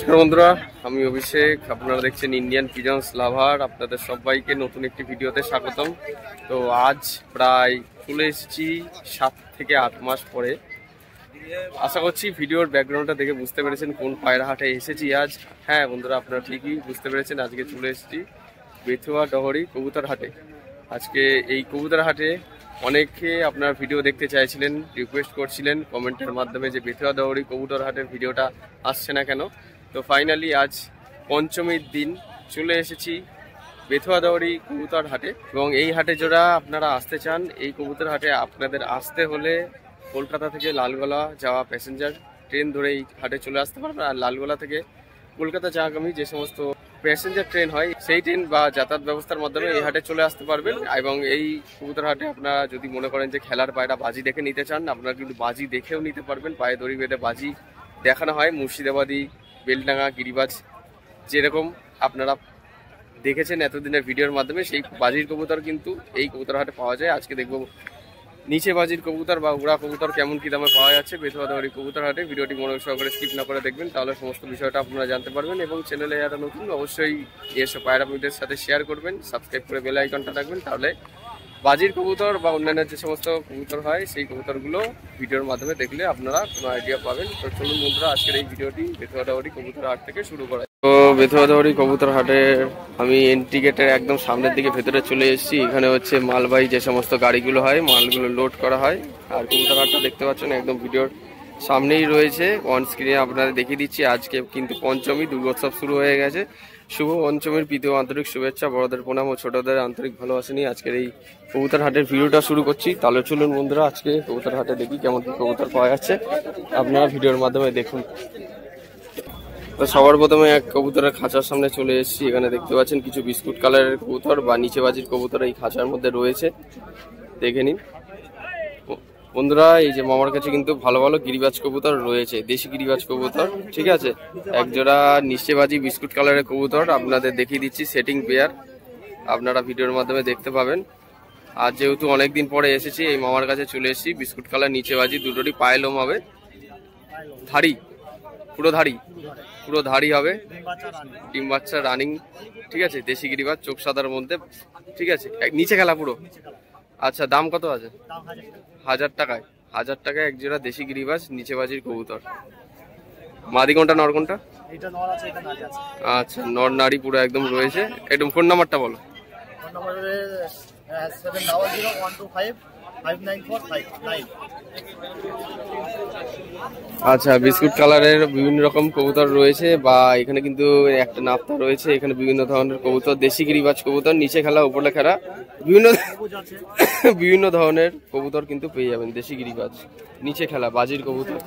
নমস্কার বন্ধুরা, আমি অভিষেক। আপনারা দেখছেন ইন্ডিয়ান পিজন্স লাভার। আপনাদের সবাইকে নতুন একটি ভিডিওতে স্বাগতম। তো আজ প্রায় চলে এসেছি 7 থেকে 8 মাস পরে। আশা করছি ভিডিওর ব্যাকগ্রাউন্ডটা দেখে বুঝতে পেরেছেন কোন পায়রা হাটে এসেছি আজ। হ্যাঁ বন্ধুরা, আপনারা ঠিকই বুঝতে পেরেছেন, আজকে চলে এসেছি বেথুয়া ডহরি কবুতর হাটে। আজকে এই কবুতর হাটে অনেকে আপনার ভিডিও দেখতে চাইছিলেন, রিকোয়েস্ট করছিলেন কমেন্টের মাধ্যমে যে বেথুয়া ডহরি কবুতর হাটের ভিডিওটা আসছে না কেন। তো ফাইনালি আজ পঞ্চমীর দিন চলে এসেছি বেথুয়া ডহরি কবুতর হাটে। এবং এই হাটে যারা আপনারা আসতে চান, এই কবুতর হাটে আপনাদের আসতে হলে কলকাতা থেকে লালগোলা যাওয়া প্যাসেঞ্জার ট্রেন ধরে এই হাটে চলে আসতে পারবেন। আর লালগোলা থেকে কলকাতা যাওয়াগামী যে সমস্ত প্যাসেঞ্জার ট্রেন হয়, সেই ট্রেন বা যাতায়াত ব্যবস্থার মাধ্যমে এই হাটে চলে আসতে পারবেন। এবং এই কবুতর হাটে আপনারা যদি মনে করেন যে খেলার পায়রা বাজি দেখে নিতে চান, আপনারা কিন্তু বাজি দেখেও নিতে পারবেন। পায়ে দড়ি বেঁধে বাজি দেখানো হয়, মুর্শিদাবাদী, বেলডাঙ্গা, গিরিবাজ, যেরকম আপনারা দেখেছেন এতদিনের ভিডিওর মাধ্যমে, সেই বাজির কবুতর কিন্তু এই কবুতর হাটে পাওয়া যায়। আজকে দেখবো নিচে বাজির কবুতর বা উড়া কবুতর কেমন কি দামে পাওয়া যাচ্ছে বেথুয়া ডহরি কবুতর হাটে। ভিডিওটি মনোযোগ সহকারে স্কিপ না করে দেখবেন, তাহলে সমস্ত বিষয়টা আপনারা জানতে পারবেন। এবং চ্যানেলে যারা নতুন, অবশ্যই এসব পায়রা বন্ধুদের সাথে শেয়ার করবেন, সাবস্ক্রাইব করে বেল আইকনটা রাখবেন, তাহলে বাজির কবুতর বা অন্যান্য যে সমস্ত কবুতর হয় সেই কবুতরগুলো ভিডিওর মাধ্যমে দেখলে আপনারা কোনো আইডিয়া পাবেন। তো চলুন বন্ধুরা, আজকের এই ভিডিওটি বেথুয়া ডহরি কবুতর হাট থেকে শুরু করা। তো বেথুয়া ডহরি কবুতর হাটের আমি এন্ট্রি গেটের একদম সামনের দিকে ভেতরে চলে এসেছি। এখানে হচ্ছে মালবাহী যে সমস্ত গাড়িগুলো হয়, মালগুলো লোড করা হয়। আর কবুতর হাটটা দেখতে পাচ্ছেন একদম ভিডিওর সামনেই রয়েছে, অন স্ক্রিনে আপনাদের দেখিয়ে দিচ্ছি। আজকে কিন্তু পঞ্চমী, দুর্গোৎসব শুরু হয়ে গেছে। শুভ পঞ্চমীর প্রীতি আন্তরিক শুভেচ্ছা, বড়দের প্রণাম ও ছোটদের আন্তরিক ভালোবাসা নিয়ে আজকের এই কবুতর হাটের ভিডিওটা শুরু করছি। তাহলে চলুন বন্ধুরা, আজকে কবুতর হাটে দেখি কেমন কি কবুতর পাওয়া যাচ্ছে, আপনারা ভিডিওর মাধ্যমে দেখুন। তো সবার প্রথমে এক কবুতরের খাঁচার সামনে চলে এসেছি। এখানে দেখতে পাচ্ছেন কিছু বিস্কুট কালারের কবুতর বা নিচে বাজির কবুতর এই খাঁচার মধ্যে রয়েছে, দেখে নিন বন্ধুরা। এই যে মামার কাছে কিন্তু ভালো ভালো গিরিবাজ কবুতর রয়েছে, দেশি গিরিবাজ কবুতর, ঠিক আছে। একজোড়া নিচে বাজি বিস্কুট কালারের কবুতর আপনাদের দেখিয়ে দিচ্ছি, সেটিং পেয়ার, আপনারা ভিডিওর মাধ্যমে দেখতে পাবেন। আর যেহেতু অনেকদিন পরে এসেছি, এই মামার কাছে চলে এসেছি, বিস্কুট কালার নিচে বাজি, দুটোরই পায়ে লোম হবে, ধাড়ি পুরো ধাড়ি হবে, ডিম বাচ্চা রানিং, ঠিক আছে। দেশি গিরিবাজ, চোখ সাদার মধ্যে, ঠিক আছে। নিচে খেলা পুরো। আচ্ছা, দাম কত আছে? 1000 টাকায়। 1000 টাকায় এক জোড়া দেশি গিরিবাজ নিচে বাজির কবুতর। মাদি কোনটা, নর কোনটা? আচ্ছা, নর নারী পুরো একদম রয়েছে। একদম ফোন নাম্বারটা বলো। Phone number 7001255945. আচ্ছা, বিস্কুট কালারের বিভিন্ন রকম কবুতর রয়েছে, বা এখানে কিন্তু একটা নাপ্তা রয়েছে। এখানে বিভিন্ন ধরনের কবুতর, দেশি গিরিবাজ কবুতর, নিচে খেলা উপরে খেলা, বিভিন্ন ধরনের কবুতর কিন্তু পেয়ে যাবেন। দেশি গিরিবাজ, নিচে খেলা, বাজির কবুতর,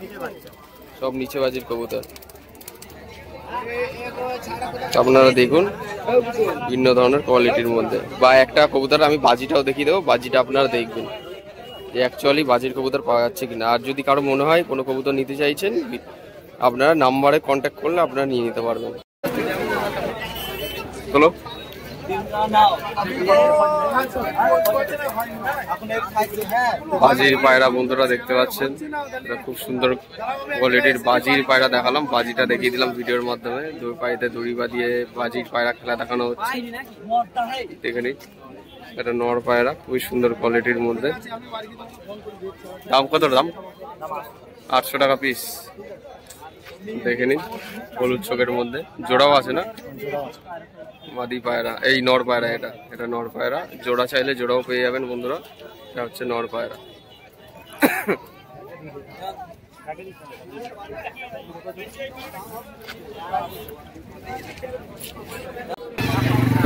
সব নিচে বাজির কবুতর আপনারা দেখুন, বিভিন্ন ধরনের কোয়ালিটির মধ্যে। বা একটা কবুতর আমি বাজিটাও দেখিয়ে দেবো, বাজিটা আপনারা দেখবেন যে অ্যাকচুয়ালি বাজির কবুতর পাওয়া যাচ্ছে কিনা। আর যদি কারো মনে হয় কোনো কবুতর নিতে চাইছেন, আপনারা নাম্বারে কন্ট্যাক্ট করলে আপনারা নিয়ে নিতে পারবেন। চলো, বাজির পায়রা বন্ধুরা দেখতে পাচ্ছেন, খুব সুন্দর কোয়ালিটির বাজির পায়রা দেখালাম, বাজিটা দেখিয়ে দিলাম ভিডিওর মাধ্যমে। দুই পায়েতে দড়ি বাঁধিয়ে বাজির পায়রা খেলা দেখানো হচ্ছে, দেখে নিন। এটা নর পায়রা, খুবই সুন্দর কোয়ালিটির মধ্যে। দাম কত? দাম 800 টাকা পিস, দেখে নিন। হলুদ চোখের মধ্যে, জোড়াও আছে না? মাদি পায়রা, এই নর পায়রা, এটা নর পায়রা। জোড়া চাইলে জোড়াও পেয়ে যাবেন বন্ধুরা। এটা হচ্ছে নর পায়রা।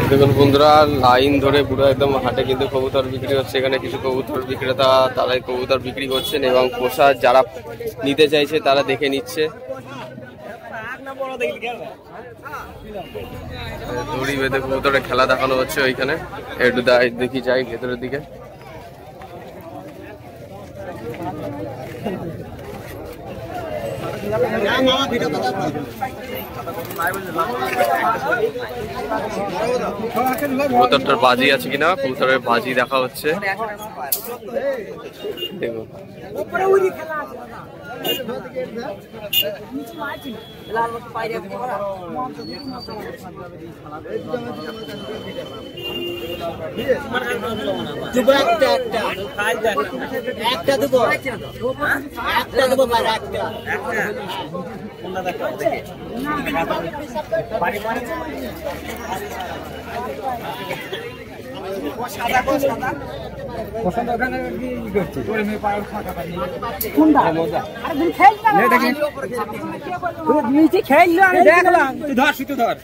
দেখুন বন্ধুরা, লাইন ধরে পুরো একদম হাটে কিন্তু কবুতর বিক্রি হচ্ছে। এখানে কিছু কবুতর বিক্রেতা তারাই কবুতর বিক্রি করছেন, এবং পোষা যারা নিতে চাইছে তারা দেখে নিচ্ছে। দড়ি বেঁধে কবুতরের খেলা দেখানো হচ্ছে ওইখানে। একটু দেখি যাই ভেতরের দিকে। কবুতরটার বাজি আছে কিনা, কবুতরের বাজি দেখা হচ্ছে। দেখুন খেললো আমি দেখলাম তুই ধর শুধু ধর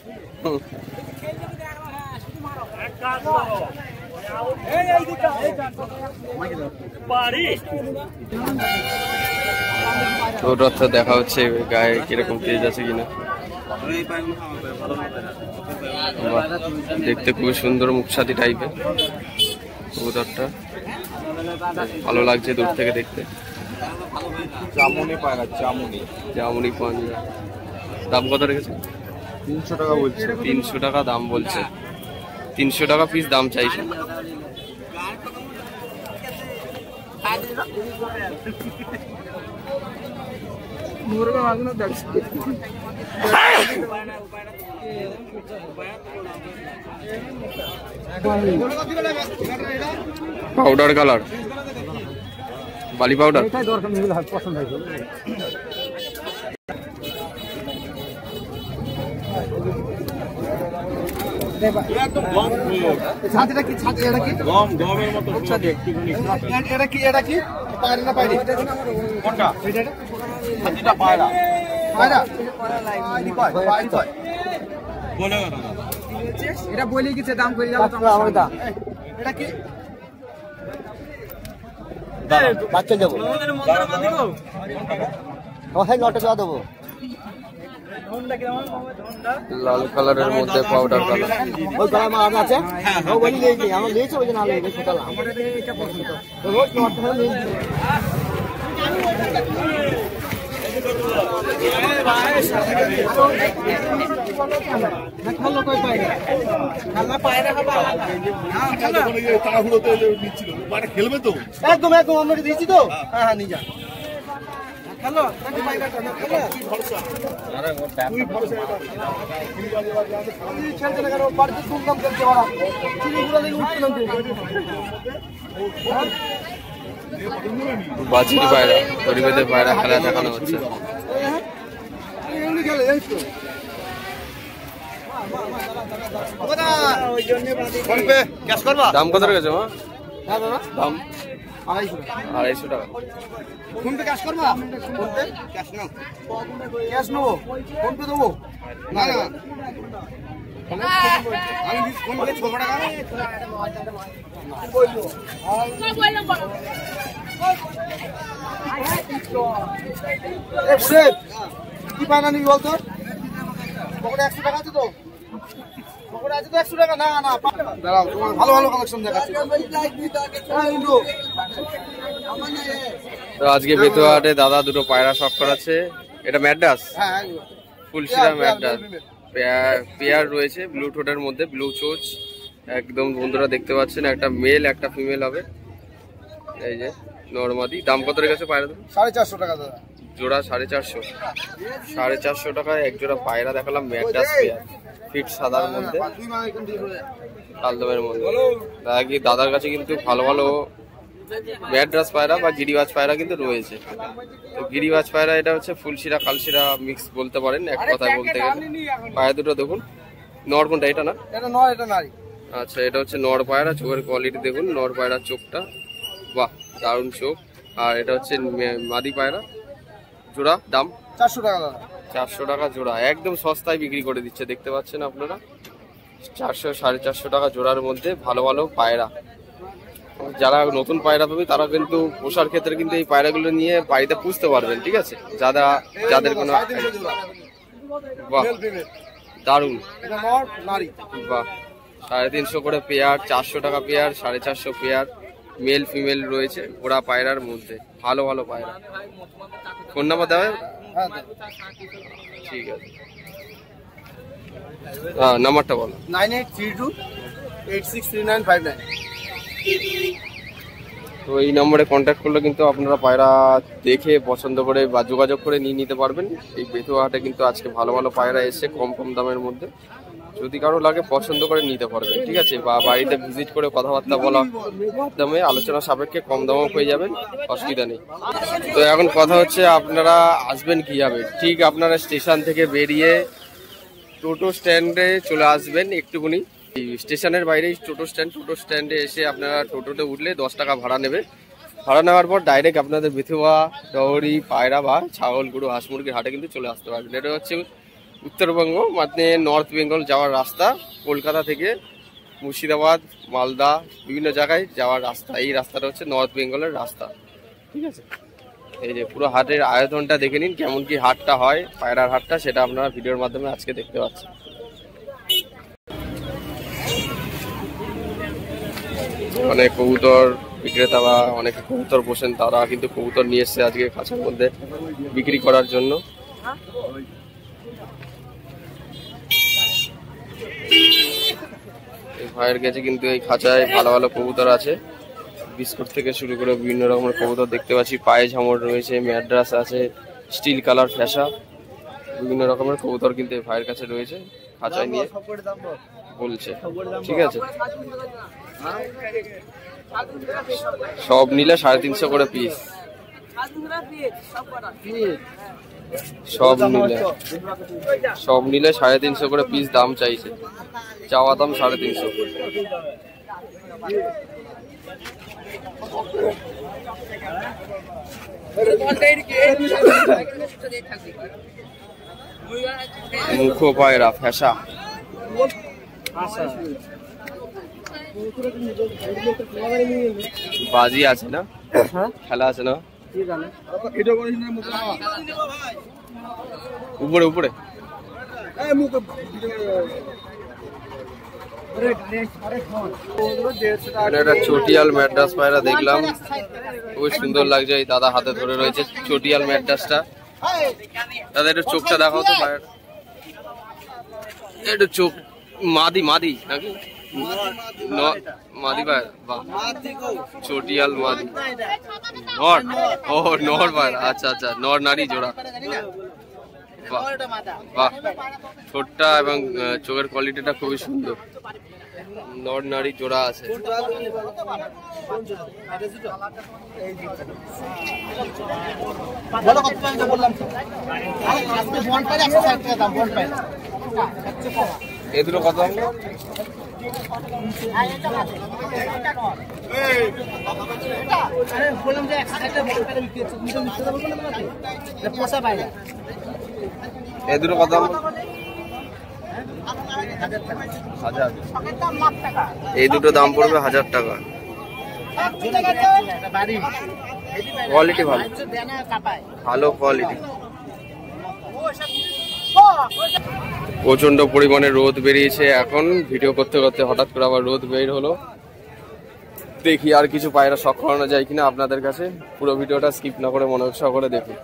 ওটা দেখা হচ্ছে গায়ে কিরকম তেজ আছে কিনা। দেখতে খুবই সুন্দর মুখসাদি টাইপের কবুতরটা, ভালো লাগছে দূর থেকে দেখতে। জামুনি পায়রা, জামুনি জামুনি পাঞ্জা। দাম কত রেখেছে? 300 টাকা বলছে। 300 টাকা দাম বলছে, 300 টাকা পিস দাম চাইছে। পাউডার কালার, বালি পাউডার। এটা বলে গেছে দাম করে এটা কি বাচ্চা দেবো, নটা দেবো। লাল কালারের মধ্যে পাউডার কালার। ওই গলা মাছ আছে, ও বলি নিয়েছি, আমার নিয়েছে ওই জন্য আলো শুকালাম। খেলবে তো একদম একদম আমরা দিয়েছি তো। হ্যাঁ হ্যাঁ নিয়ে যা। বাজির পায়রা, গরিবেদের পায়রা খেলা দেখানো হচ্ছে। দাম কত রেখেছে মা? দাম 250 টাকা। ফোন পে ক্যাশ করবা? ফোন পে ক্যাশ নাও, ক্যাশ নেবো, ফোন পে দেবো না না আমি ফোন পে 6 টাকা কি পায়না নিবি বলতো? পকেটে 100 টাকা আছে তো? পকেটে আছে তো 100 টাকা? না না দাঁড়াও, তোমার ভালো ভালো কালেকশন দেখাচ্ছি। তো আজকে বেতুয়াহাটে দাদা দুটো পায়রা শখ করাচ্ছে। এটা ম্যাড্রাস, হ্যাঁ ফুলশিরা ম্যাড্রাস পেয়ার রয়েছে, ব্লু ঠোঁটের মধ্যে, ব্লু চোচ একদম। বন্ধুরা দেখতে পাচ্ছেন একটা মেল একটা ফিমেল হবে। এই যে নরমাদি। দাম কত রেখেছে পায়রা? 450 টাকা দাদা জোড়া 450। 450 টাকায় এক জোড়া পায়রা দেখালাম, ম্যাড্রাস পেয়ার, ফিট সাদার মধ্যে, কালদমের মধ্যে। দাদার কাছে কিন্তু ভালো ভালো ম্যাড্রাস পায়রা বা গিরিবাজ পায়রা কিন্তু রয়েছে। তো গিরিবাজ পায়রা এটা হচ্ছে ফুলশিরা কালশিরা মিক্স বলতে পারেন এক কথায় বলতে গেলে। পায়রা দুটো দেখুন। নর কোনটা? এটা না, এটা নয়, এটা নারী। আচ্ছা, এটা হচ্ছে নর পায়রা। চোখের কোয়ালিটি দেখুন, নর পায়রার চোখটা বাহ দারুণ চোখ। আর এটা হচ্ছে মাদি পায়রা। জোড়া দাম 400 টাকা দাদা। 400 টাকা জোড়া, একদম সস্তায় বিক্রি করে দিচ্ছে, দেখতে পাচ্ছেন আপনারা। 400 450 টাকা জোড়ার মধ্যে ভালো ভালো পায়রা। যারা নতুন পায়রা পাবে তারা কিন্তু পোষার ক্ষেত্রে কিন্তু এই পায়রাগুলো নিয়ে বাড়িতে পুষতে পারবেন, ঠিক আছে? যাদের কোনো বাহ দারুণ বাহ। 350 করে পেয়ার, 400 টাকা পেয়ার, 450 পেয়ার, মেল ফিমেল রয়েছে ওরা পায়রার মধ্যে। ভালো ভালো পায়রা। ফোন নাম্বার দেওয়া? ঠিক আছে, নাম্বারটা বলো। 9832863959। তো এই নম্বরে কন্ট্যাক্ট করলে কিন্তু আপনারা পায়রা দেখে পছন্দ করে বা যোগাযোগ করে নিয়ে নিতে পারবেন। এই বেথুয়া হাটে কিন্তু আজকে ভালো ভালো পায়রা এসে কম কম দামের মধ্যে, যদি কারো লাগে পছন্দ করে নিতে পারবেন, ঠিক আছে। বা বাড়িতে ভিজিট করে কথাবার্তা বলা দামে আলোচনা সাপেক্ষে কম দামও পেয়ে যাবেন, অসুবিধা নেই। তো এখন কথা হচ্ছে আপনারা আসবেন কীভাবে। ঠিক আপনারা স্টেশন থেকে বেরিয়ে টোটো স্ট্যান্ডে চলে আসবেন। একটুখানি স্টেশনের বাইরেই টোটো স্ট্যান্ডে এসে আপনারা টোটোতে উঠলে 10 টাকা ভাড়া নেবে। ভাড়া নেওয়ার পর ডাইরেক্ট আপনাদের বেথুয়া, ডহরি, পায়রা বা ছাগল, গরু, হাঁস মুরগির হাটে কিন্তু চলে আসতে পারবেন। এটা হচ্ছে উত্তরবঙ্গ মানে নর্থ বেঙ্গল যাওয়ার রাস্তা, কলকাতা থেকে মুর্শিদাবাদ, মালদা বিভিন্ন জায়গায় যাওয়ার রাস্তা। এই রাস্তাটা হচ্ছে নর্থ বেঙ্গলের রাস্তা, ঠিক আছে। এই যে পুরো হাটের আয়তনটা দেখে নিন, কেমন কি হাটটা হয়, পায়রার হাটটা, সেটা আপনারা ভিডিওর মাধ্যমে আজকে দেখতে পাচ্ছেন। অনেক কবুতর বিক্রেতা বা অনেকে কবুতর পোষেন, তারা কিন্তু কবুতর নিয়ে এসছে আজকে খাঁচার মধ্যে বিক্রি করার জন্য। এই ভাইয়ের কাছে কিন্তু এই খাঁচায় ভালো ভালো কবুতর আছে, বিস্কুট থেকে শুরু করে বিভিন্ন রকমের কবুতর দেখতে পাচ্ছি। পায়ে ঝামর রয়েছে, ম্যাড্রাস আছে, স্টিল কালার ফ্যাসা, বিভিন্ন রকমের কবুতর কিন্তু এই ভাইয়ের কাছে রয়েছে, খাঁচায় নিয়ে বলছে, ঠিক আছে। সব নিলে 350 করে পিস, সব নিলে 350 করে পিস দাম চাইছে, চাওয়া দাম 350। মুখো পায়রা ফ্যাসা, বাজি আছে না, খেলা আছে না, উপরে উপরে একটা চটিয়াল ম্যাড্রাস পায়রা দেখলাম, খুবই সুন্দর লাগছে। এই দাদা হাতে ধরে রয়েছে চটিয়াল ম্যাড্রাসটা। দাদা একটু চোখটা দেখাও তো পায়রা, একটু চোখ। মাদি নাকি মাদি পায়রা, বাহ, চটিয়াল মাদি, নর, ও নর পায়রা, আচ্ছা আচ্ছা, নর নারী জোড়া, বাহ। ঠোঁটটা এবং চোখের কোয়ালিটিটা খুবই সুন্দর, নর নারী জোড়া আছে। এই দুটো কত? এই দুটো কত? 1000। এই দুটো দাম পড়বে 1000 টাকা। কোয়ালিটি ভালো, ভালো কোয়ালিটি। প্রচন্ড পরিমাণে রোদ বেরিয়েছে এখন, ভিডিও করতে করতে হঠাৎ করে আবার রোদ বের হলো। দেখি আর কিছু পায়রা শখ করানো যায় কিনা আপনাদের কাছে। পুরো ভিডিওটা স্কিপ না করে মনোযোগ সহকারে দেখুন।